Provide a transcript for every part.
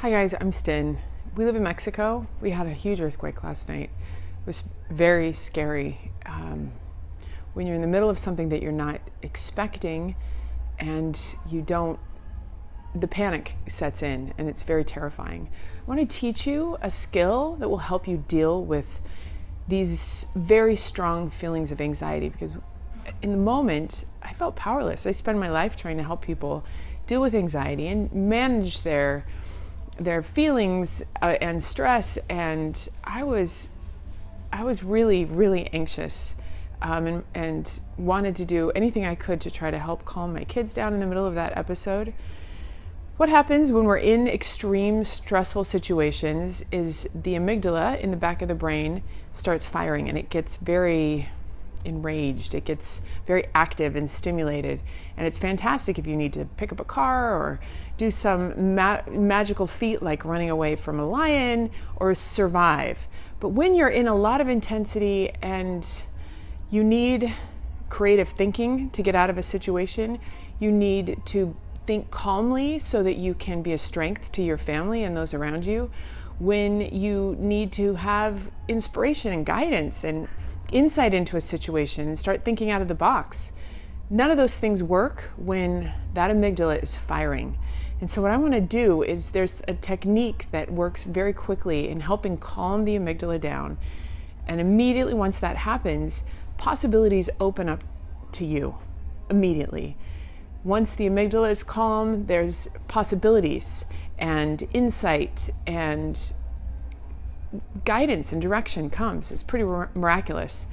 Hi guys, I'm Stin. We live in Mexico. We had a huge earthquake last night. It was very scary. When you're in the middle of something that you're not expecting and the panic sets in and it's very terrifying. I want to teach you a skill that will help you deal with these very strong feelings of anxiety, because in the moment I felt powerless. I spend my life trying to help people deal with anxiety and manage their feelings and stress, and I was really, really anxious, and wanted to do anything I could to try to help calm my kids down in the middle of that episode. What happens when we're in extreme stressful situations is the amygdala in the back of the brain starts firing, and it gets very enraged. It gets very active and stimulated, and it's fantastic if you need to pick up a car or do some magical feat like running away from a lion or survive. But when you're in a lot of intensity and you need creative thinking to get out of a situation, you need to think calmly so that you can be a strength to your family and those around you. When you need to have inspiration and guidance and insight into a situation and start thinking out of the box, none of those things work when that amygdala is firing. And so what I want to do is, there's a technique that works very quickly in helping calm the amygdala down. And immediately once that happens, possibilities open up to you immediately. Once the amygdala is calm, there's possibilities and insight and guidance and direction comes. It's pretty miraculous.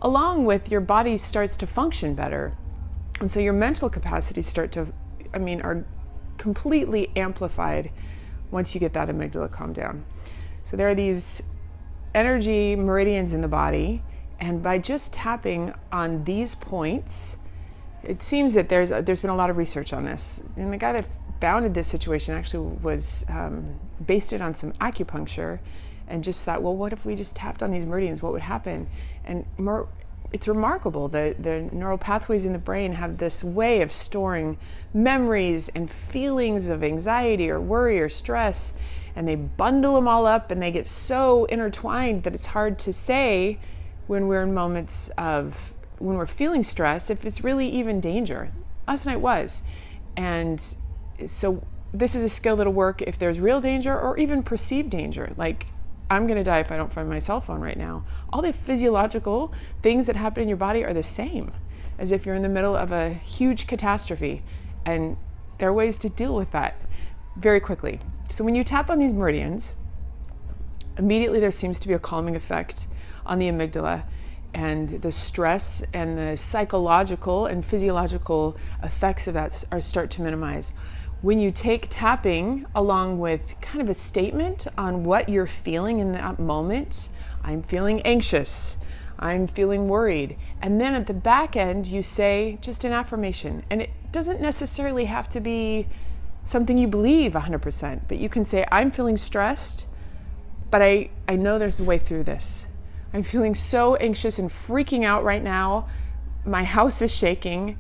Along with, your body starts to function better. And so your mental capacities are completely amplified once you get that amygdala calmed down. So there are these energy meridians in the body, and by just tapping on these points, it seems that there's been a lot of research on this. And the guy that founded this situation actually was based it on some acupuncture, and just thought, well, what if we just tapped on these meridians? What would happen? And it's remarkable. The neural pathways in the brain have this way of storing memories and feelings of anxiety or worry or stress, and they bundle them all up, and they get so intertwined that it's hard to say when we're in moments of, when we're feeling stress, if it's really even danger. Last night was. And so this is a skill that'll work if there's real danger or even perceived danger. Like, I'm going to die if I don't find my cell phone right now. All the physiological things that happen in your body are the same as if you're in the middle of a huge catastrophe. And there are ways to deal with that very quickly. So when you tap on these meridians, immediately there seems to be a calming effect on the amygdala, and the stress and the psychological and physiological effects of that start to minimize. When you take tapping along with kind of a statement on what you're feeling in that moment, I'm feeling anxious, I'm feeling worried, and then at the back end you say just an affirmation. And it doesn't necessarily have to be something you believe 100%, but you can say, I'm feeling stressed, but I know there's a way through this. I'm feeling so anxious and freaking out right now. My house is shaking,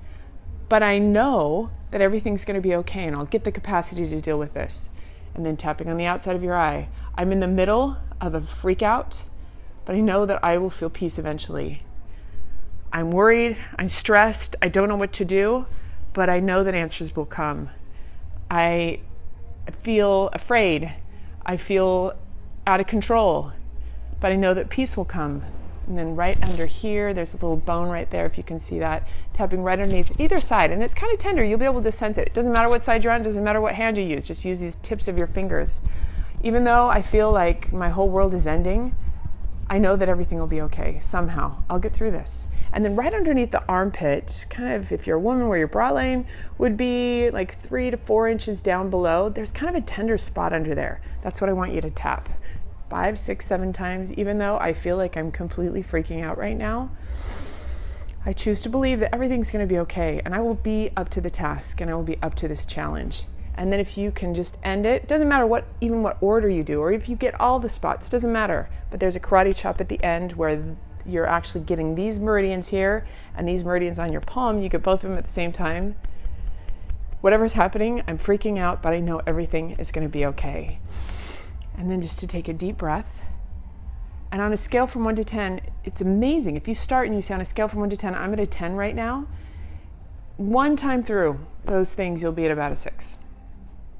but I know that everything's going to be okay, and I'll get the capacity to deal with this. And then tapping on the outside of your eye. I'm in the middle of a freak out, but I know that I will feel peace eventually. I'm worried, I'm stressed, I don't know what to do, but I know that answers will come. I feel afraid, I feel out of control, but I know that peace will come. And then right under here, there's a little bone right there, if you can see that, tapping right underneath either side. And it's kind of tender, you'll be able to sense it. It doesn't matter what side you're on, it doesn't matter what hand you use, just use these tips of your fingers. Even though I feel like my whole world is ending, I know that everything will be okay, somehow. I'll get through this. And then right underneath the armpit, kind of, if you're a woman, where your bra line would be like 3 to 4 inches down below, there's kind of a tender spot under there. That's what I want you to tap. 5, 6, 7 times, even though I feel like I'm completely freaking out right now. I choose to believe that everything's going to be okay, and I will be up to the task, and I will be up to this challenge. And then if you can just end it, doesn't matter what order you do, or if you get all the spots, doesn't matter. But there's a karate chop at the end where you're actually getting these meridians here and these meridians on your palm. You get both of them at the same time. whatever's happening, I'm freaking out, but I know everything is going to be okay. And then just to take a deep breath. And on a scale from 1 to 10, it's amazing. If you start and you say on a scale from 1 to 10, I'm at a 10 right now. One time through those things, you'll be at about a 6.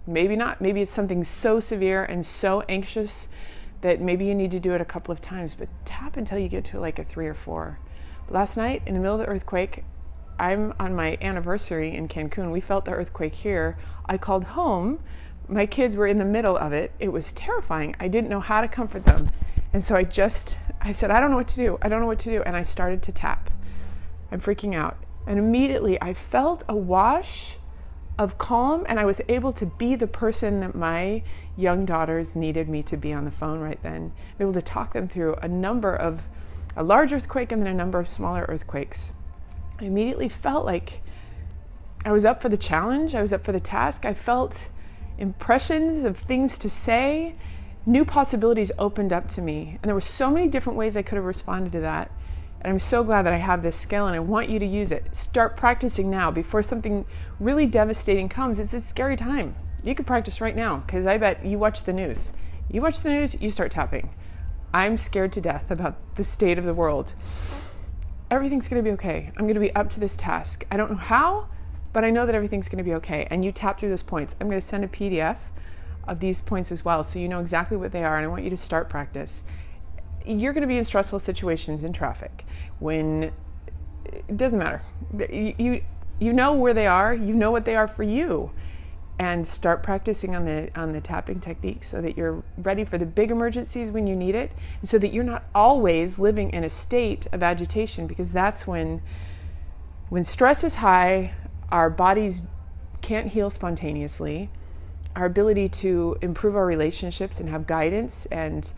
Maybe not. Maybe it's something so severe and so anxious that maybe you need to do it a couple of times, but tap until you get to like a 3 or 4. But last night, in the middle of the earthquake, I'm on my anniversary in Cancun. We felt the earthquake here. I called home. My kids were in the middle of it. It was terrifying. I didn't know how to comfort them. And so I said, I don't know what to do. I don't know what to do. And I started to tap. I'm freaking out. And immediately I felt a wash of calm, and I was able to be the person that my young daughters needed me to be on the phone right then. Be able to talk them through a large earthquake and then a number of smaller earthquakes. I immediately felt like I was up for the challenge. I was up for the task. I felt impressions of things to say. New possibilities opened up to me. And there were so many different ways I could have responded to that. And I'm so glad that I have this skill, and I want you to use it. Start practicing now before something really devastating comes. It's a scary time. You can practice right now, because I bet you watch the news. You watch the news, you start tapping. I'm scared to death about the state of the world. Everything's going to be okay. I'm going to be up to this task. I don't know how, but I know that everything's going to be okay. And you tap through those points. I'm going to send a PDF of these points as well, so you know exactly what they are, and I want you to start practice. You're going to be in stressful situations in traffic when it doesn't matter. You know where they are. You know what they are for you, and start practicing on the tapping technique so that you're ready for the big emergencies when you need it, and so that you're not always living in a state of agitation, because that's when stress is high, our bodies can't heal spontaneously. Our ability to improve our relationships and have guidance and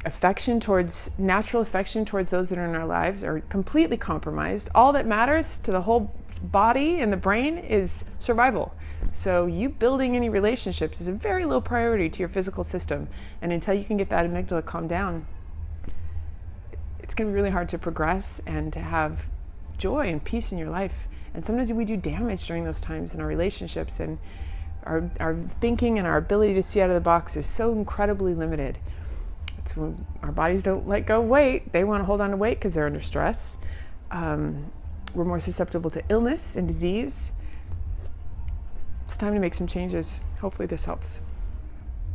natural affection towards those that are in our lives are completely compromised. All that matters to the whole body and the brain is survival. So you building any relationships is a very low priority to your physical system. And until you can get that amygdala calmed down, it's going to be really hard to progress and to have joy and peace in your life. And sometimes we do damage during those times in our relationships, and our thinking and our ability to see out of the box is so incredibly limited. It's when our bodies don't let go of weight. They want to hold on to weight because they're under stress. We're more susceptible to illness and disease. It's time to make some changes. Hopefully this helps.